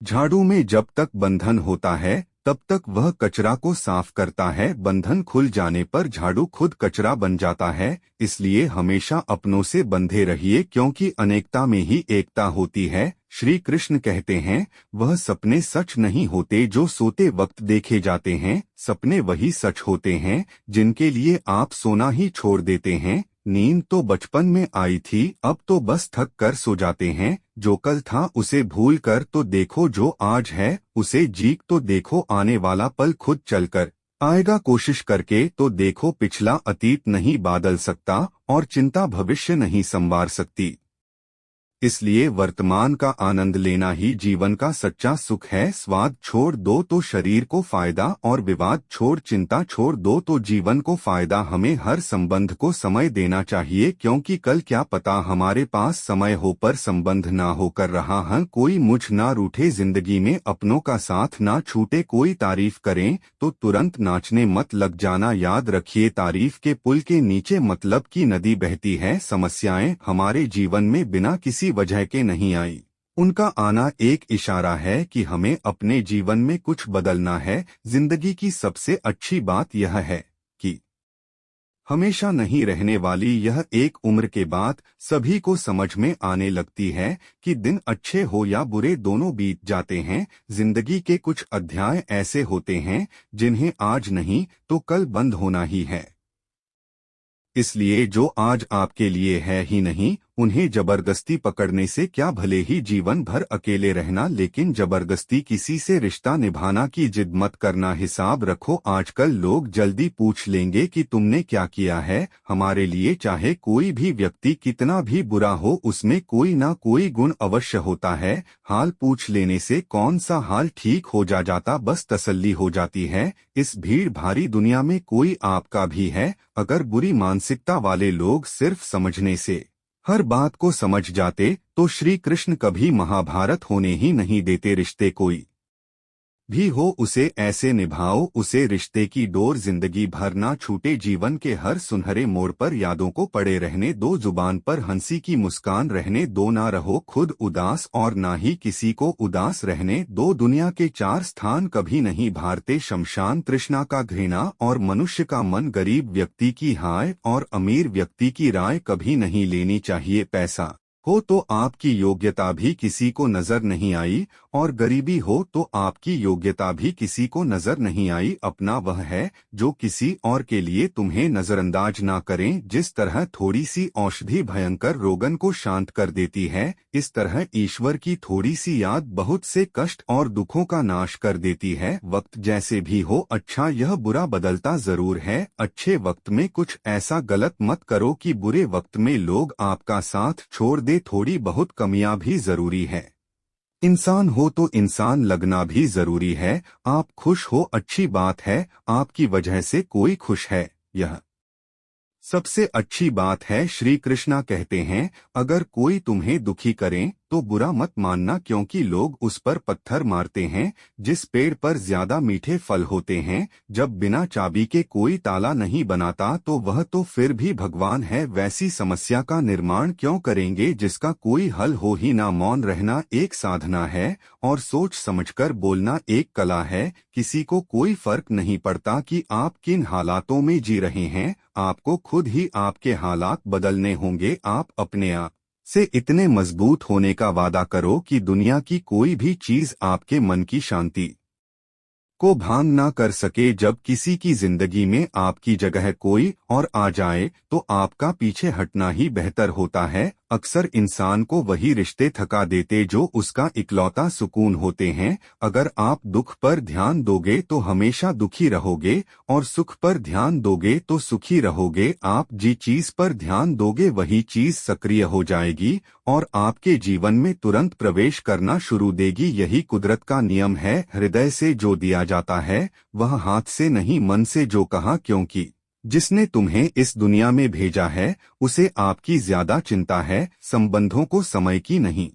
झाड़ू में जब तक बंधन होता है तब तक वह कचरा को साफ करता है। बंधन खुल जाने पर झाड़ू खुद कचरा बन जाता है। इसलिए हमेशा अपनों से बंधे रहिए, क्योंकि अनेकता में ही एकता होती है। श्री कृष्ण कहते हैं, वह सपने सच नहीं होते जो सोते वक्त देखे जाते हैं। सपने वही सच होते हैं जिनके लिए आप सोना ही छोड़ देते हैं। नींद तो बचपन में आई थी, अब तो बस थक कर सो जाते हैं। जो कल था उसे भूल कर तो देखो जो आज है, उसे जीक तो देखो आने वाला पल खुद चलकर आएगा। कोशिश करके तो देखो पिछला अतीत नहीं बदल सकता और चिंता भविष्य नहीं संवार सकती। इसलिए वर्तमान का आनंद लेना ही जीवन का सच्चा सुख है। स्वाद छोड़ दो तो शरीर को फायदा, और विवाद छोड़ चिंता छोड़ दो तो जीवन को फायदा। हमें हर संबंध को समय देना चाहिए, क्योंकि कल क्या पता हमारे पास समय हो पर संबंध ना हो कर रहा है। कोई मुझ ना रूठे, जिंदगी में अपनों का साथ ना छूटे। कोई तारीफ करें तो तुरंत नाचने मत लग जाना। याद रखिए, तारीफ के पुल के नीचे मतलब की नदी बहती है। समस्याएं हमारे जीवन में बिना किसी वजह के नहीं आई, उनका आना एक इशारा है कि हमें अपने जीवन में कुछ बदलना है। जिंदगी की सबसे अच्छी बात यह है कि हमेशा नहीं रहने वाली यह एक उम्र के बाद सभी को समझ में आने लगती है कि दिन अच्छे हो या बुरे दोनों बीत जाते हैं। जिंदगी के कुछ अध्याय ऐसे होते हैं जिन्हें आज नहीं तो कल बंद होना ही है। इसलिए जो आज आपके लिए है ही नहीं, उन्हें जबरदस्ती पकड़ने से क्या, भले ही जीवन भर अकेले रहना, लेकिन जबरदस्ती किसी से रिश्ता निभाना की जिद मत करना। हिसाब रखो, आजकल लोग जल्दी पूछ लेंगे कि तुमने क्या किया है। हमारे लिए चाहे कोई भी व्यक्ति कितना भी बुरा हो, उसमें कोई ना कोई गुण अवश्य होता है। हाल पूछ लेने से कौन सा हाल ठीक हो जाता, बस तसल्ली हो जाती है। इस भीड़ भारी दुनिया में कोई आपका भी है। अगर बुरी मानसिकता वाले लोग सिर्फ समझने से हर बात को समझ जाते तो श्री कृष्ण कभी महाभारत होने ही नहीं देते। रिश्ते कोई भी हो उसे ऐसे निभाओ, उसे रिश्ते की डोर जिंदगी भर ना छूटे। जीवन के हर सुनहरे मोड़ पर यादों को पड़े रहने दो, जुबान पर हंसी की मुस्कान रहने दो। ना रहो खुद उदास और ना ही किसी को उदास रहने दो। दुनिया के चार स्थान कभी नहीं भारते, शमशान तृष्णा का घृणा और मनुष्य का मन। गरीब व्यक्ति की हाय और अमीर व्यक्ति की राय कभी नहीं लेनी चाहिए। पैसा हो तो आपकी योग्यता भी किसी को नजर नहीं आई, और गरीबी हो तो आपकी योग्यता भी किसी को नजर नहीं आई। अपना वह है जो किसी और के लिए तुम्हें नजरअंदाज ना करें। जिस तरह थोड़ी सी औषधि भयंकर रोगन को शांत कर देती है, इस तरह ईश्वर की थोड़ी सी याद बहुत से कष्ट और दुखों का नाश कर देती है। वक्त जैसे भी हो, अच्छा यह बुरा बदलता जरूर है। अच्छे वक्त में कुछ ऐसा गलत मत करो कि बुरे वक्त में लोग आपका साथ छोड़ दे। थोड़ी बहुत कमियां भी जरूरी है। इंसान हो तो इंसान लगना भी जरूरी है। आप खुश हो अच्छी बात है, आपकी वजह से कोई खुश है, यह सबसे अच्छी बात है। श्री कृष्णा कहते हैं, अगर कोई तुम्हें दुखी करे तो बुरा मत मानना, क्योंकि लोग उस पर पत्थर मारते हैं जिस पेड़ पर ज्यादा मीठे फल होते हैं। जब बिना चाबी के कोई ताला नहीं बनाता तो वह तो फिर भी भगवान है। वैसी समस्या का निर्माण क्यों करेंगे जिसका कोई हल हो ही ना। मौन रहना एक साधना है और सोच समझकर बोलना एक कला है। किसी को कोई फर्क नहीं पड़ता कि आप किन हालातों में जी रहे हैं, आपको खुद ही आपके हालात बदलने होंगे। आप अपने आप से इतने मजबूत होने का वादा करो कि दुनिया की कोई भी चीज आपके मन की शांति को भांग ना कर सके। जब किसी की जिंदगी में आपकी जगह कोई और आ जाए तो आपका पीछे हटना ही बेहतर होता है। अक्सर इंसान को वही रिश्ते थका देते जो उसका इकलौता सुकून होते हैं। अगर आप दुख पर ध्यान दोगे तो हमेशा दुखी रहोगे, और सुख पर ध्यान दोगे तो सुखी रहोगे। आप जी चीज पर ध्यान दोगे वही चीज सक्रिय हो जाएगी और आपके जीवन में तुरंत प्रवेश करना शुरू देगी। यही कुदरत का नियम है। हृदय से जो दिया जाता है वह हाथ से नहीं मन से जो कहा, क्योंकि जिसने तुम्हें इस दुनिया में भेजा है उसे आपकी ज्यादा चिंता है, संबंधों को समय की नहीं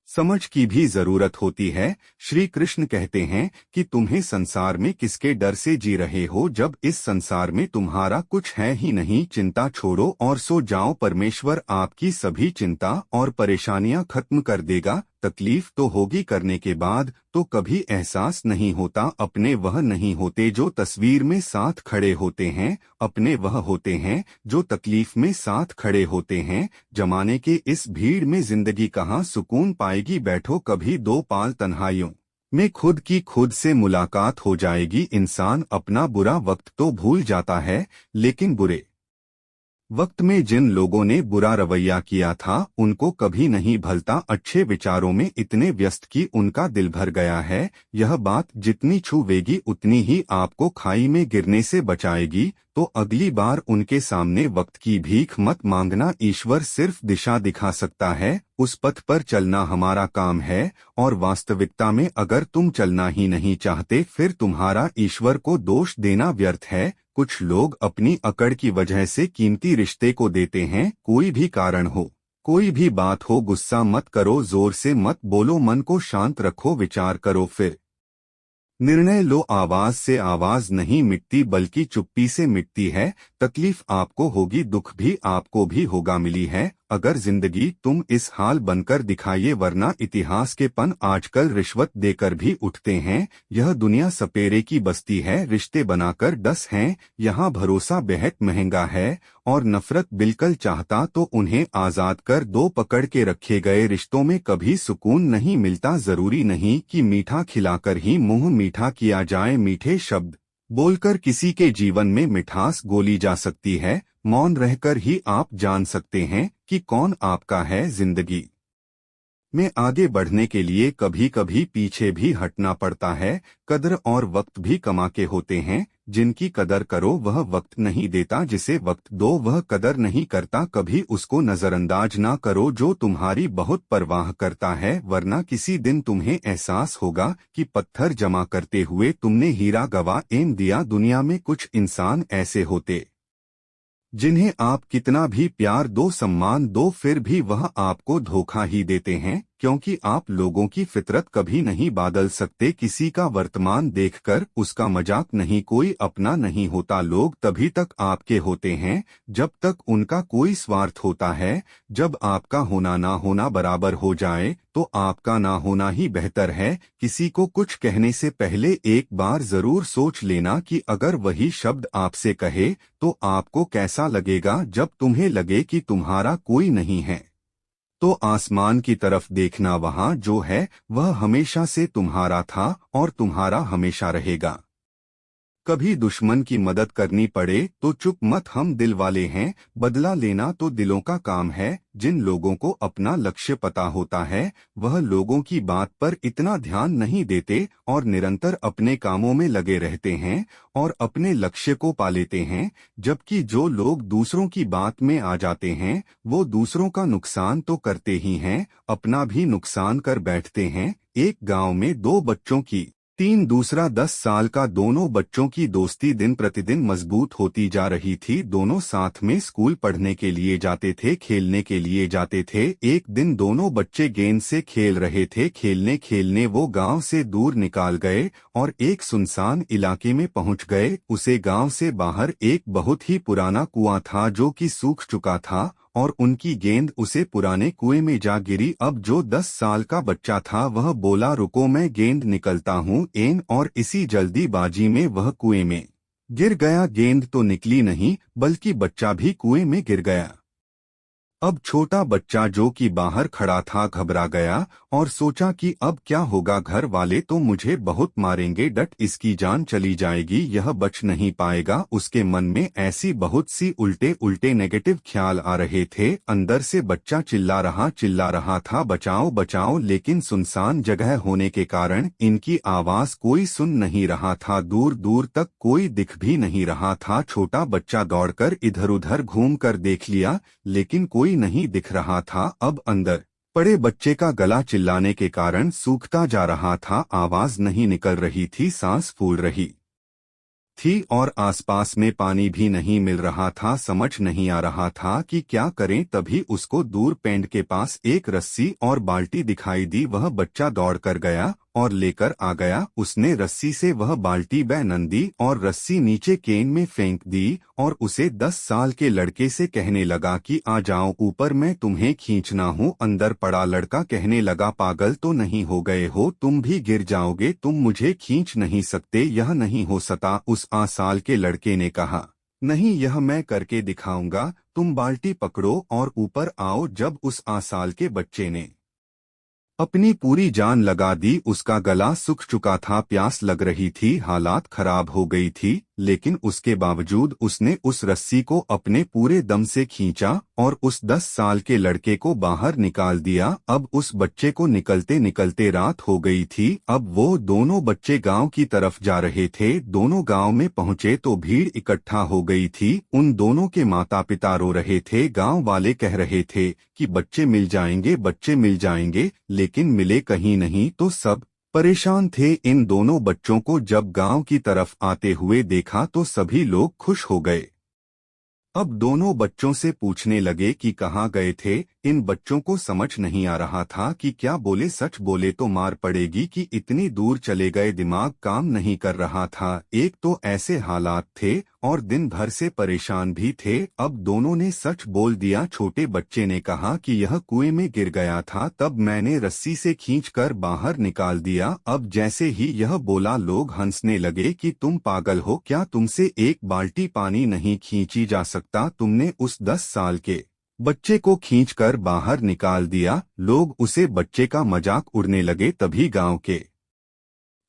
समझ की भी जरूरत होती है। श्री कृष्ण कहते हैं कि तुम्हें संसार में किसके डर से जी रहे हो जब इस संसार में तुम्हारा कुछ है ही नहीं। चिंता छोड़ो और सो जाओ, परमेश्वर आपकी सभी चिंता और परेशानियां खत्म कर देगा। तकलीफ तो होगी करने के बाद, तो कभी एहसास नहीं होता। अपने वह नहीं होते जो तस्वीर में साथ खड़े होते हैं, अपने वह होते हैं जो तकलीफ में साथ खड़े होते हैं। जमाने के इस भीड़ में जिंदगी कहाँ सुकून पाएगी, बैठो कभी दो पाल तन्हाइयों में खुद की खुद से मुलाकात हो जाएगी। इंसान अपना बुरा वक्त तो भूल जाता है, लेकिन बुरे वक्त में जिन लोगों ने बुरा रवैया किया था उनको कभी नहीं भलता। अच्छे विचारों में इतने व्यस्त कि उनका दिल भर गया है। यह बात जितनी छुएगी उतनी ही आपको खाई में गिरने से बचाएगी। तो अगली बार उनके सामने वक्त की भीख मत मांगना। ईश्वर सिर्फ दिशा दिखा सकता है, उस पथ पर चलना हमारा काम है। और वास्तविकता में अगर तुम चलना ही नहीं चाहते, फिर तुम्हारा ईश्वर को दोष देना व्यर्थ है। कुछ लोग अपनी अकड़ की वजह से कीमती रिश्ते को देते हैं। कोई भी कारण हो, कोई भी बात हो, गुस्सा मत करो, जोर से मत बोलो, मन को शांत रखो, विचार करो, फिर निर्णय लो। आवाज से आवाज नहीं मिटती, बल्कि चुप्पी से मिटती है। तकलीफ आपको होगी, दुख भी आपको भी होगा मिली है। अगर जिंदगी तुम इस हाल बनकर दिखाइए, वरना इतिहास के पन आजकल रिश्वत देकर भी उठते हैं। यह दुनिया सपेरे की बस्ती है, रिश्ते बनाकर डस हैं। यहाँ भरोसा बेहद महंगा है, और नफरत बिल्कुल चाहता तो उन्हें आजाद कर दो। पकड़ के रखे गए रिश्तों में कभी सुकून नहीं मिलता। जरूरी नहीं कि मीठा खिलाकर ही मुंह मीठा किया जाए। मीठे शब्द बोलकर किसी के जीवन में मिठास गोली जा सकती है। मौन रहकर ही आप जान सकते हैं कि कौन आपका है। जिंदगी में आगे बढ़ने के लिए कभी कभी पीछे भी हटना पड़ता है। कदर और वक्त भी कमा के होते हैं। जिनकी कदर करो वह वक्त नहीं देता, जिसे वक्त दो वह कदर नहीं करता। कभी उसको नजरअंदाज ना करो जो तुम्हारी बहुत परवाह करता है, वरना किसी दिन तुम्हें एहसास होगा कि पत्थर जमा करते हुए तुमने हीरा गवा एम दिया। दुनिया में कुछ इंसान ऐसे होते जिन्हें आप कितना भी प्यार दो, सम्मान दो, फिर भी वह आपको धोखा ही देते हैं। क्योंकि आप लोगों की फितरत कभी नहीं बदल सकते। किसी का वर्तमान देखकर उसका मजाक नहीं कोई अपना नहीं होता। लोग तभी तक आपके होते हैं जब तक उनका कोई स्वार्थ होता है। जब आपका होना ना होना बराबर हो जाए तो आपका ना होना ही बेहतर है। किसी को कुछ कहने से पहले एक बार जरूर सोच लेना कि अगर वही शब्द आपसे कहे तो आपको कैसा लगेगा। जब तुम्हें लगे कि तुम्हारा कोई नहीं है तो आसमान की तरफ देखना, वहां जो है वह हमेशा से तुम्हारा था और तुम्हारा हमेशा रहेगा। कभी दुश्मन की मदद करनी पड़े तो चुप मत, हम दिल वाले हैं। बदला लेना तो दिलों का काम है। जिन लोगों को अपना लक्ष्य पता होता है वह लोगों की बात पर इतना ध्यान नहीं देते और निरंतर अपने कामों में लगे रहते हैं और अपने लक्ष्य को पा लेते हैं। जबकि जो लोग दूसरों की बात में आ जाते हैं वो दूसरों का नुकसान तो करते ही हैं, अपना भी नुकसान कर बैठते हैं। एक गांव में दो बच्चों की दूसरा 10 साल का, दोनों बच्चों की दोस्ती दिन प्रतिदिन मजबूत होती जा रही थी। दोनों साथ में स्कूल पढ़ने के लिए जाते थे, खेलने के लिए जाते थे। एक दिन दोनों बच्चे गेंद से खेल रहे थे। खेलने खेलने वो गांव से दूर निकाल गए और एक सुनसान इलाके में पहुंच गए। उसे गांव से बाहर एक बहुत ही पुराना कुआं था जो कि सूख चुका था और उनकी गेंद उसे पुराने कुएं में जा गिरी। अब जो 10 साल का बच्चा था वह बोला, रुको मैं गेंद निकलता हूँ एन, और इसी जल्दीबाजी में वह कुएं में गिर गया। गेंद तो निकली नहीं बल्कि बच्चा भी कुएं में गिर गया। अब छोटा बच्चा जो कि बाहर खड़ा था घबरा गया और सोचा कि अब क्या होगा, घर वाले तो मुझे बहुत मारेंगे, डट इसकी जान चली जाएगी, यह बच नहीं पाएगा। उसके मन में ऐसी बहुत सी उल्टे उल्टे नेगेटिव ख्याल आ रहे थे। अंदर से बच्चा चिल्ला रहा था, बचाओ बचाओ, लेकिन सुनसान जगह होने के कारण इनकी आवाज कोई सुन नहीं रहा था। दूर दूर तक कोई दिख भी नहीं रहा था। छोटा बच्चा दौड़कर इधर उधर घूम कर देख लिया लेकिन कोई नहीं दिख रहा था। अब अंदर पड़े बच्चे का गला चिल्लाने के कारण सूखता जा रहा था, आवाज नहीं निकल रही थी, सांस फूल रही थी और आसपास में पानी भी नहीं मिल रहा था। समझ नहीं आ रहा था कि क्या करें। तभी उसको दूर पेंड के पास एक रस्सी और बाल्टी दिखाई दी। वह बच्चा दौड़ कर गया और लेकर आ गया। उसने रस्सी से वह बाल्टी बह नंदी और रस्सी नीचे केन में फेंक दी और उसे 10 साल के लड़के से कहने लगा कि आ जाओ ऊपर, मैं तुम्हें खींचना हूँ। अंदर पड़ा लड़का कहने लगा, पागल तो नहीं हो गए हो, तुम भी गिर जाओगे, तुम मुझे खींच नहीं सकते, यह नहीं हो सकता। उस 8 साल के लड़के ने कहा, नहीं, यह मैं करके दिखाऊंगा, तुम बाल्टी पकड़ो और ऊपर आओ। जब उस 8 साल के बच्चे ने अपनी पूरी जान लगा दी, उसका गला सूख चुका था, प्यास लग रही थी, हालात खराब हो गई थी, लेकिन उसके बावजूद उसने उस रस्सी को अपने पूरे दम से खींचा और उस 10 साल के लड़के को बाहर निकाल दिया। अब उस बच्चे को निकलते निकलते रात हो गई थी। अब वो दोनों बच्चे गांव की तरफ जा रहे थे। दोनों गांव में पहुंचे तो भीड़ इकट्ठा हो गई थी। उन दोनों के माता पिता रो रहे थे। गांव वाले कह रहे थे कि बच्चे मिल जाएंगे, बच्चे मिल जाएंगे, लेकिन मिले कहीं नहीं। तो सब परेशान थे। इन दोनों बच्चों को जब गांव की तरफ आते हुए देखा तो सभी लोग खुश हो गए। अब दोनों बच्चों से पूछने लगे कि कहाँ गए थे। इन बच्चों को समझ नहीं आ रहा था कि क्या बोले, सच बोले तो मार पड़ेगी कि इतनी दूर चले गए, दिमाग काम नहीं कर रहा था। एक तो ऐसे हालात थे और दिन भर से परेशान भी थे। अब दोनों ने सच बोल दिया। छोटे बच्चे ने कहा कि यह कुएं में गिर गया था, तब मैंने रस्सी से खींचकर बाहर निकाल दिया। अब जैसे ही यह बोला लोग हंसने लगे कि तुम पागल हो क्या, तुमसे एक बाल्टी पानी नहीं खींची जा सकता, तुमने उस 10 साल के बच्चे को खींचकर बाहर निकाल दिया। लोग उसे बच्चे का मजाक उड़ने लगे। तभी गांव के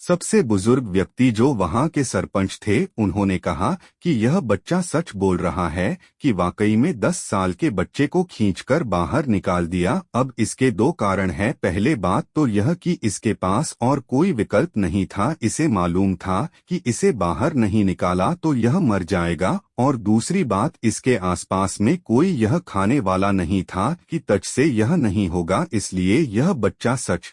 सबसे बुजुर्ग व्यक्ति जो वहां के सरपंच थे, उन्होंने कहा कि यह बच्चा सच बोल रहा है कि वाकई में 10 साल के बच्चे को खींचकर बाहर निकाल दिया। अब इसके 2 कारण हैं। पहले बात तो यह कि इसके पास और कोई विकल्प नहीं था। इसे मालूम था कि इसे बाहर नहीं निकाला तो यह मर जाएगा। और दूसरी बात, इसके आसपास में कोई यह खाने वाला नहीं था कि तच से यह नहीं होगा, इसलिए यह बच्चा सच